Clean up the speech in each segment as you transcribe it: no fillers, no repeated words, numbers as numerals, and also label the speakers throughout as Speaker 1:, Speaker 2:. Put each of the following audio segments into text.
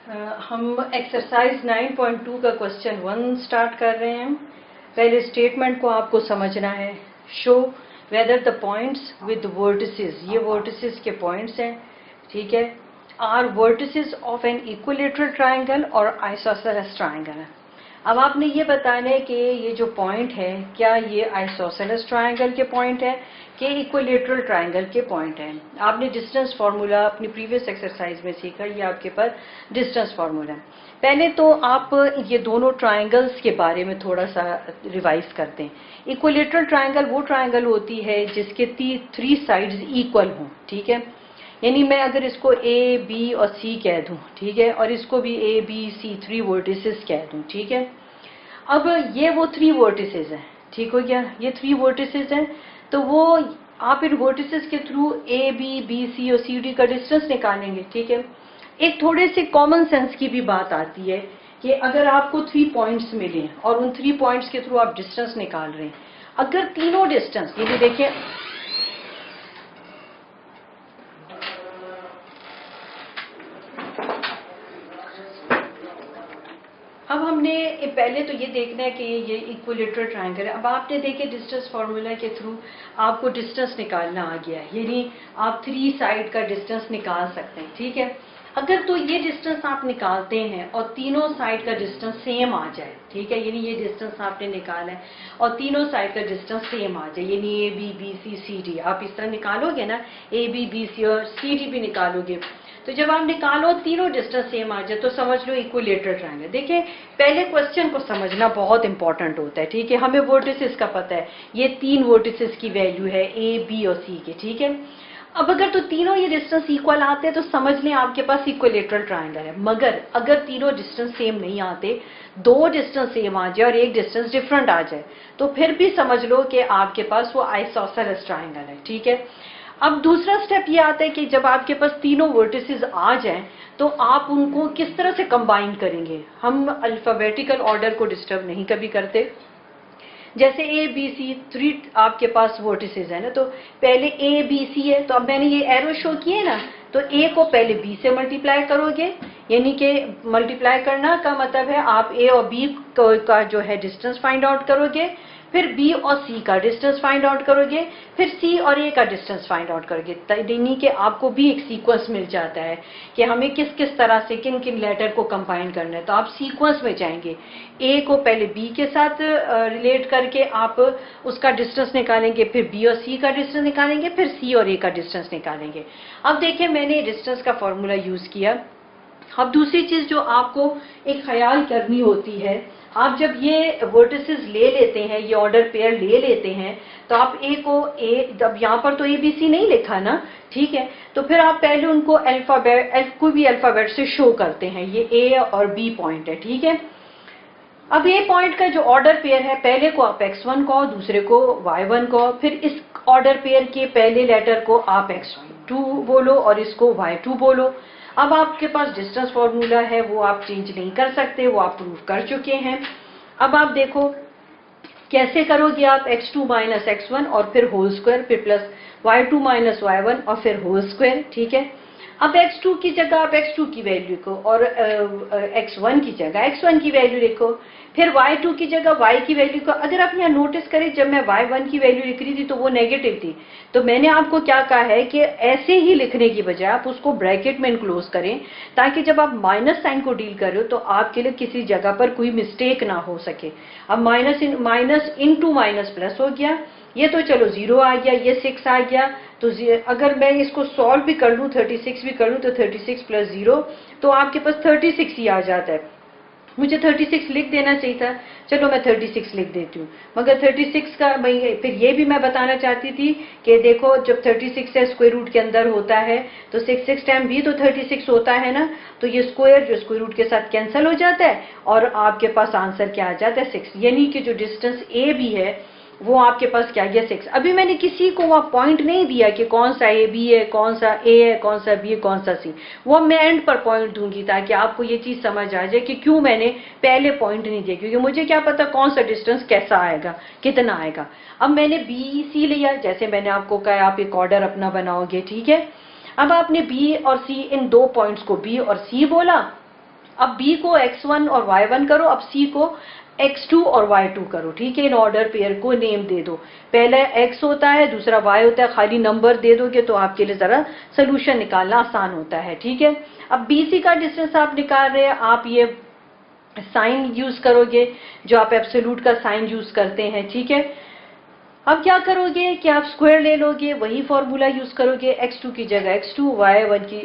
Speaker 1: हम एक्सरसाइज 9.2 का question 1 start कर रहे हैं। पहले स्टेटमेंट को आपको समझना है। Show whether the points with vertices, ये वर्टिसेस के पॉइंट्स हैं, ठीक है, are vertices of an equilateral triangle और आइसोसेलेस ट्राइंगल। अब आपने ये बताना है कि ये जो पॉइंट है क्या ये आइसोसेलेस ट्राइंगल के पॉइंट है कि इक्विलेटरल ट्राइंगल के पॉइंट है। आपने डिस्टेंस फार्मूला अपनी प्रीवियस एक्सरसाइज में सीखा, ये आपके पास डिस्टेंस फार्मूला है। पहले तो आप ये दोनों ट्राइंगल्स के बारे में थोड़ा सा रिवाइज करते हैं। इक्विलेटरल ट्राइंगल वो ट्राइंगल होती है जिसके 3 साइड्स इक्वल हों, ठीक है, यानी मैं अगर इसको ए बी और सी कह दूं, ठीक है, और इसको भी ए बी सी 3 वर्टिसेस कह दूं, ठीक है। अब ये वो 3 वर्टिसेस हैं, ठीक हो गया, ये 3 वर्टिसेस हैं। तो वो आप इन वर्टिसेस के थ्रू ए बी सी और सी डी का डिस्टेंस निकालेंगे, ठीक है। एक थोड़े से कॉमन सेंस की भी बात आती है कि अगर आपको 3 पॉइंट्स मिले और उन 3 पॉइंट्स के थ्रू आप डिस्टेंस निकाल रहे हैं, अगर तीनों डिस्टेंस, ये भी देखिए, अब हमने पहले तो ये देखना है कि ये इक्विलेटरल ट्राइंगल है। अब आपने देखे डिस्टेंस फार्मूला के थ्रू आपको डिस्टेंस निकालना आ गया है, यानी आप 3 साइड का डिस्टेंस निकाल सकते हैं, ठीक है। अगर तो ये डिस्टेंस आप निकालते हैं और तीनों साइड का डिस्टेंस सेम आ जाए, ठीक है, यानी ये डिस्टेंस आपने निकाला है और तीनों साइड का डिस्टेंस सेम आ जाए, यानी A B C C D, आप इस तरह निकालोगे ना, ए बी सी और सी डी भी निकालोगे, तो जब आप निकालो तीनों डिस्टेंस सेम आ जाए तो समझ लो इक्विलेटरल ट्रायंगल। देखिए पहले क्वेश्चन को समझना बहुत इंपॉर्टेंट होता है, ठीक है। हमें वर्टिसेस का पता है, ये 3 वर्टिसेस की वैल्यू है ए बी और सी के, ठीक है। अब अगर तो तीनों ये डिस्टेंस इक्वल आते हैं तो समझ लें आपके पास इक्विलेटरल ट्रायंगल है। मगर अगर तीनों डिस्टेंस सेम नहीं आते, 2 डिस्टेंस सेम आ जाए और 1 डिस्टेंस डिफरेंट आ जाए, तो फिर भी समझ लो कि आपके पास वो आइसोसेलेस ट्रायंगल है, ठीक है। अब दूसरा स्टेप ये आता है कि जब आपके पास तीनों वर्टिसेस आ जाएं तो आप उनको किस तरह से कंबाइन करेंगे। हम अल्फाबेटिकल ऑर्डर को डिस्टर्ब नहीं कभी करते। जैसे ए बी सी 3 आपके पास वर्टिसेस है ना, तो पहले ए बी सी है, तो अब मैंने ये एरो शो किए ना, तो ए को पहले बी से मल्टीप्लाई करोगे, यानी कि मल्टीप्लाई करना का मतलब है आप ए और बी का जो है डिस्टेंस फाइंड आउट करोगे, फिर बी और सी का डिस्टेंस फाइंड आउट करोगे, फिर सी और ए का डिस्टेंस फाइंड आउट करोगे, यानी कि आपको भी एक सीक्वेंस मिल जाता है कि हमें किस किस तरह से किन किन लेटर को कंबाइन करना है। तो आप सीक्वेंस में जाएंगे, ए को पहले बी के साथ रिलेट करके आप उसका डिस्टेंस निकालेंगे, फिर बी और सी का डिस्टेंस निकालेंगे, फिर सी और ए का डिस्टेंस निकालेंगे। अब देखिए मैंने डिस्टेंस का फॉर्मूला यूज किया। अब दूसरी चीज जो आपको एक ख्याल करनी होती है, आप जब ये वर्टिसेस ले लेते हैं, ये ऑर्डर पेयर ले लेते हैं, तो आप ए को जब यहाँ पर तो ए बी सी नहीं लिखा ना, ठीक है, तो फिर आप पहले उनको अल्फाबेट कोई भी अल्फाबेट से शो करते हैं, ये ए और बी पॉइंट है, ठीक है। अब ए पॉइंट का जो ऑर्डर पेयर है, पहले को आप x1 कहो, दूसरे को y1 कहो, फिर इस ऑर्डर पेयर के पहले लेटर को आप x2 बोलो और इसको y2 बोलो। अब आपके पास डिस्टेंस फॉर्मूला है, वो आप चेंज नहीं कर सकते, वो आप प्रूव कर चुके हैं। अब आप देखो कैसे करोगे आप, x2 माइनस x1 और फिर होल स्क्वायर, फिर प्लस y2 माइनस y1 और फिर होल स्क्वायर, ठीक है। अब x2 की जगह आप x2 की वैल्यू को और x1 की जगह x1 की वैल्यू लिखो, फिर y2 की जगह y की वैल्यू को। अगर आप यहाँ नोटिस करें, जब मैं y1 की वैल्यू लिख रही थी तो वो नेगेटिव थी, तो मैंने आपको क्या कहा है कि ऐसे ही लिखने की बजाय आप उसको ब्रैकेट में इनक्लोज करें, ताकि जब आप माइनस साइन को डील कर रहे हो तो आपके लिए किसी जगह पर कोई मिस्टेक ना हो सके। अब माइनस इनटू माइनस प्लस हो गया, ये तो चलो 0 आ गया, ये 6 आ गया, तो अगर मैं इसको सॉल्व भी कर लूँ, 36 भी कर लूँ, तो 36 प्लस 0 तो आपके पास 36 ही आ जाता है। मुझे 36 लिख देना चाहिए था, चलो मैं 36 लिख देती हूँ। मगर 36 का फिर ये भी मैं बताना चाहती थी कि देखो जब 36 है स्क्वायर रूट के अंदर होता है तो 6 टाइम भी तो 36 होता है ना, तो ये स्क्वायर जो स्क्वायर रूट के साथ कैंसिल हो जाता है और आपके पास आंसर क्या आ जाता है 6, यानी कि जो डिस्टेंस ए भी है वो आपके पास क्या गया 6। अभी मैंने किसी को वहां पॉइंट नहीं दिया कि कौन सा ए बी है, कौन सा ए है, कौन सा बी है, कौन सा सी, वो मैं एंड पर पॉइंट दूंगी ताकि आपको ये चीज समझ आ जाए कि क्यों मैंने पहले पॉइंट नहीं दिया, क्योंकि मुझे क्या पता कौन सा डिस्टेंस कैसा आएगा, कितना आएगा। अब मैंने बी सी लिया, जैसे मैंने आपको कहा आप एक ऑर्डर अपना बनाओगे, ठीक है। अब आपने बी और सी इन 2 पॉइंट्स को बी और सी बोला, अब b को x1 और y1 करो, अब c को x2 और y2 करो, ठीक है। इन ऑर्डर पेयर को नेम दे दो, पहले x होता है, दूसरा y होता है, खाली नंबर दे दोगे तो आपके लिए जरा सोल्यूशन निकालना आसान होता है, ठीक है। अब BC का डिस्टेंस आप निकाल रहे हैं, आप ये साइन यूज करोगे, जो आप एब्सोल्यूट का साइन यूज करते हैं, ठीक है। अब क्या करोगे कि आप स्क्वायर ले लोगे, वही फॉर्मूला यूज करोगे, x2 की जगह x2,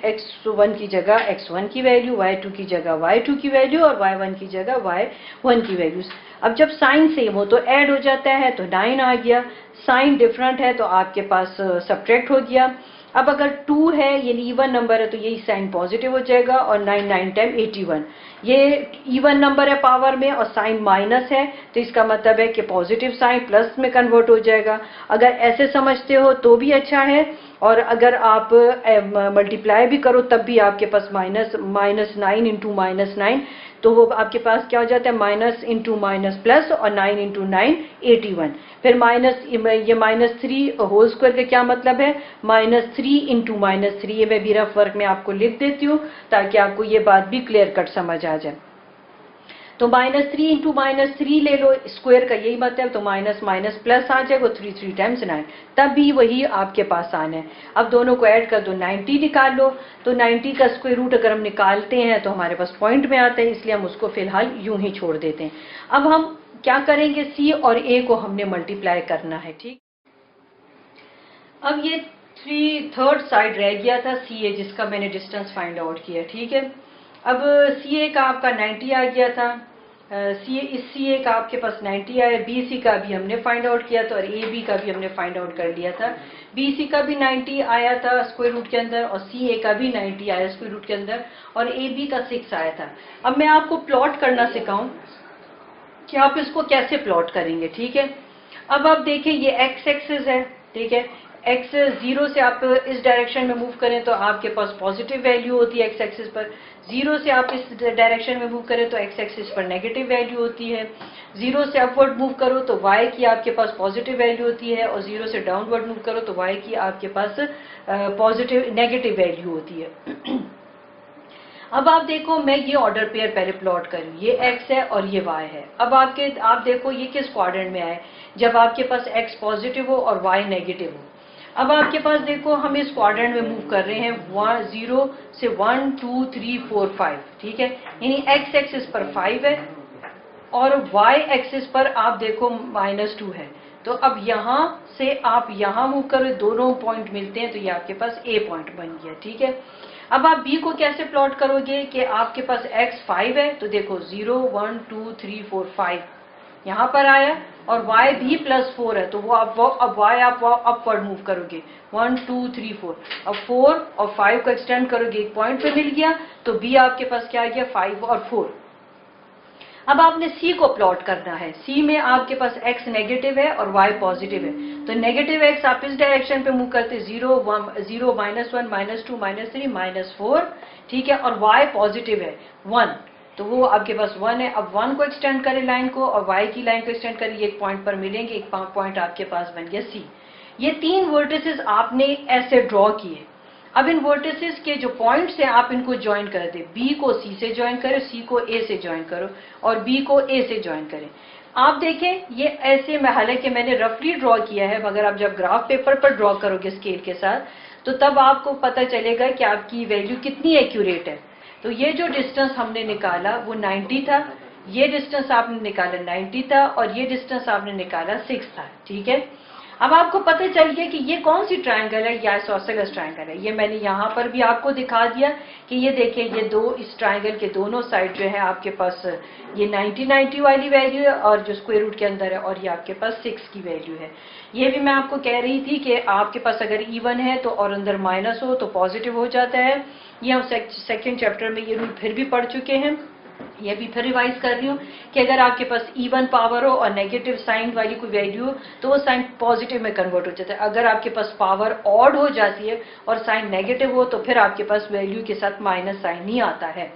Speaker 1: x1 की जगह x1 की वैल्यू, y2 की जगह y2 की वैल्यू और y1 की जगह y1 की वैल्यूज। अब जब साइन सेम हो तो ऐड हो जाता है, तो 9 आ गया, साइन डिफरेंट है तो आपके पास सब्ट्रैक्ट हो गया। अब अगर 2 है, यानी इवन नंबर है, तो यही साइन पॉजिटिव हो जाएगा, और 9 9 टाइम 81, ये इवन नंबर है पावर में और साइन माइनस है, तो इसका मतलब है कि पॉजिटिव साइन प्लस में कन्वर्ट हो जाएगा। अगर ऐसे समझते हो तो भी अच्छा है, और अगर आप मल्टीप्लाई भी करो तब भी आपके पास -9 इंटू -9, तो वो आपके पास क्या हो जाता है, माइनस इंटू माइनस प्लस, और 9 इंटू 9 81, फिर ये -3 होल स्क्वायर का क्या मतलब है, -3 इंटू -3। ये मैं भी रफ वर्क में आपको लिख देती हूँ ताकि आपको ये बात भी क्लियर कट समझ आ जाए। तो -3 इंटू -3 ले लो, स्क्वायर का यही मतलब, तो माइनस माइनस प्लस आ जाएगा, 3 3 टाइम्स 9, तब भी वही आपके पास आना है। अब दोनों को ऐड कर दो, 90 निकाल लो, तो 90 का स्क्वायर रूट अगर हम निकालते हैं तो हमारे पास पॉइंट में आता है, इसलिए हम उसको फिलहाल यूं ही छोड़ देते हैं। अब हम क्या करेंगे, C और A को हमने मल्टीप्लाई करना है, ठीक। अब ये 3/3 साइड रह गया था CA, जिसका मैंने डिस्टेंस फाइंड आउट किया, ठीक है। अब CA का आपका 90 आ गया था, CA का आपके पास 90 आया, BC का भी हमने फाइंड आउट किया था, और AB का भी हमने फाइंड आउट कर लिया था। BC का भी 90 आया था स्क्वायर रूट के अंदर, और CA का भी 90 आया स्क्वायर रूट के अंदर, और AB का 6 आया था। अब मैं आपको प्लॉट करना सिखाऊं कि आप इसको कैसे प्लॉट करेंगे, ठीक है। अब आप देखें, ये x एक्सिस है, ठीक है। x 0 से आप इस डायरेक्शन में मूव करें तो आपके पास पॉजिटिव वैल्यू होती है x एक्सिस पर, 0 से आप इस डायरेक्शन में मूव करें तो x एक्सिस पर नेगेटिव वैल्यू होती है, 0 से अपवर्ड मूव करो तो y की आपके पास पॉजिटिव वैल्यू होती है, और 0 से डाउनवर्ड मूव करो तो y की आपके पास नेगेटिव वैल्यू होती है। अब आप देखो, मैं ये ऑर्डर पेयर पहले प्लॉट करूं, ये x है और ये y है। अब आप देखो ये किस क्वाड्रेंट में आए, जब आपके पास x पॉजिटिव हो और y नेगेटिव हो। अब आपके पास देखो, हम इस क्वाड्रेंट में मूव कर रहे हैं 0 से 1 2 3 4 5, ठीक है, यानी x एक्सिस पर 5 है और y एक्सिस पर आप देखो -2 है। तो अब यहाँ से आप यहाँ मूव करो, दोनों पॉइंट मिलते हैं, तो ये आपके पास A पॉइंट बन गया, ठीक है। अब आप B को कैसे प्लॉट करोगे कि आपके पास x 5 है, तो देखो 0 1 2 3 4 5 यहाँ पर आया, और y भी +4 है, तो वो अब y आप अपवर्ड मूव करोगे 1 2 3 4, अब 4 और 5 को एक्सटेंड करोगे, एक पॉइंट पे मिल गया, तो B आपके पास क्या आ गया, 5 और 4। अब आपने C को प्लॉट करना है, C में आपके पास x नेगेटिव है और y पॉजिटिव है, तो नेगेटिव x आप इस डायरेक्शन पे मूव करते 0 1 0 -1 -2 -3 -4, ठीक है, और y पॉजिटिव है 1, तो वो आपके पास 1 है। अब 1 को एक्सटेंड करें लाइन को, और y की लाइन को एक्सटेंड करें, एक पॉइंट पर मिलेंगे, एक पॉइंट आपके पास बन गया C। ये 3 वर्टिसेस आपने ऐसे ड्रॉ किए। अब इन वर्टिसेस के जो पॉइंट्स हैं आप इनको ज्वाइन कर दें, B को C से ज्वाइन करो, C को A से ज्वाइन करो, और B को A से ज्वाइन करें। आप देखें, ये ऐसे में, हालांकि मैंने रफली ड्रॉ किया है, मगर आप जब ग्राफ पेपर पर ड्रॉ करोगे स्केल के साथ, तो तब आपको पता चलेगा कि आपकी वैल्यू कितनी एक्यूरेट है। तो ये जो डिस्टेंस हमने निकाला वो 90 था, ये डिस्टेंस आपने निकाला 90 था, और ये डिस्टेंस आपने निकाला 6 था, ठीक है। अब आपको पता चल गया कि ये कौन सी ट्रायंगल है, या आइसोसेलेस ट्रायंगल है। ये मैंने यहाँ पर भी आपको दिखा दिया कि ये देखिए, ये इस ट्रायंगल के दोनों साइड जो है आपके पास ये 90 वाली वैल्यू है, और जो स्क्वायर रूट के अंदर है, और ये आपके पास 6 की वैल्यू है। ये भी मैं आपको कह रही थी कि आपके पास अगर इवन है तो, और अंदर माइनस हो तो पॉजिटिव हो जाता है। ये हम सेकेंड चैप्टर में ये रूल फिर भी पढ़ चुके हैं, ये भी फिर रिवाइज कर रही हूँ कि अगर आपके पास इवन पावर हो और नेगेटिव साइन वाली कोई वैल्यू हो तो वो साइन पॉजिटिव में कन्वर्ट हो जाता है। अगर आपके पास पावर ऑड हो जाती है और साइन नेगेटिव हो, तो फिर आपके पास वैल्यू के साथ माइनस साइन ही आता है।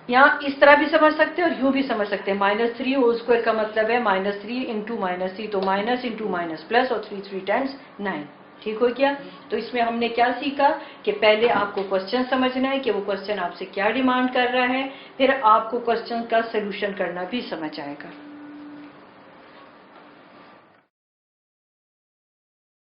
Speaker 1: यहाँ इस तरह भी समझ सकते हैं और यूं भी समझ सकते हैं, -3 होल स्क्वायर का मतलब है -3 इंटू -3, तो माइनस इंटू माइनस प्लस, और 3 3 टाइम्स 9। ठीक हो गया। तो इसमें हमने क्या सीखा कि पहले आपको क्वेश्चन समझना है कि वो क्वेश्चन आपसे क्या डिमांड कर रहा है, फिर आपको क्वेश्चन का सोल्यूशन करना भी समझ आएगा।